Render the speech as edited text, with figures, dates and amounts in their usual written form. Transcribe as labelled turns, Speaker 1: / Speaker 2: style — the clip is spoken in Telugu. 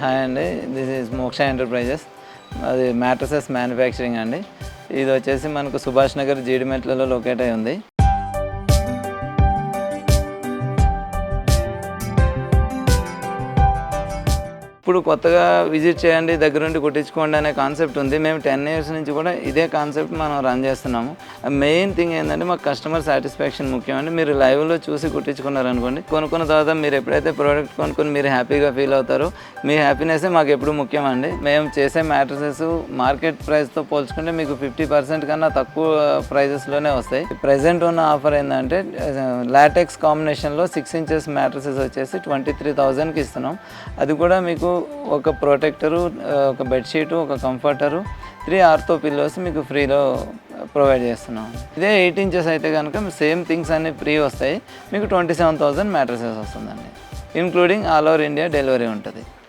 Speaker 1: హాయ్ అండి, దిస్ ఈజ్ మోక్ష ఎంటర్ప్రైజెస్. అది మ్యాట్రసెస్ మ్యానుఫ్యాక్చరింగ్ అండి. ఇది వచ్చేసి మనకు సుభాష్ నగర్ జీడిమెట్లలో లొకేట్ అయి ఉంది. ఇప్పుడు కొత్తగా విజిట్ చేయండి, దగ్గరుండి కుట్టించుకోండి అనే కాన్సెప్ట్ ఉంది. మేము 10 years నుంచి కూడా ఇదే కాన్సెప్ట్ మనం రన్ చేస్తున్నాము. మెయిన్ థింగ్ ఏంటంటే మాకు కస్టమర్ సాటిస్ఫాక్షన్ ముఖ్యమండి. మీరు లైవ్లో చూసి కుట్టించుకున్నారనుకోండి, కొనుక్కున్న తర్వాత మీరు ఎప్పుడైతే ప్రోడక్ట్ కొనుక్కొని మీరు హ్యాపీగా ఫీల్ అవుతారో మీ హ్యాపీనెస్సే మాకు ఎప్పుడు ముఖ్యమండి. మేము చేసే మ్యాట్రసెస్ మార్కెట్ ప్రైస్తో పోల్చుకుంటే మీకు 50% కన్నా తక్కువ ప్రైజెస్లోనే వస్తాయి. ప్రజెంట్ ఉన్న ఆఫర్ ఏంటంటే లాటెక్స్ కాంబినేషన్లో 6 inches మ్యాట్రసెస్ వచ్చేసి 23,000కి ఇస్తున్నాం. అది కూడా మీకు ఒక ప్రొటెక్టరు, ఒక బెడ్షీటు, ఒక కంఫర్టరు, 3 ఆర్థో పిల్లోస్ మీకు ఫ్రీలో ప్రొవైడ్ చేస్తున్నాం. ఇదే 8 inches అయితే కనుక సేమ్ థింగ్స్ అన్నీ ఫ్రీ వస్తాయి. మీకు 27,000 మ్యాట్రసెస్ వస్తుందండి. Including all over India delivery ఉంటుంది.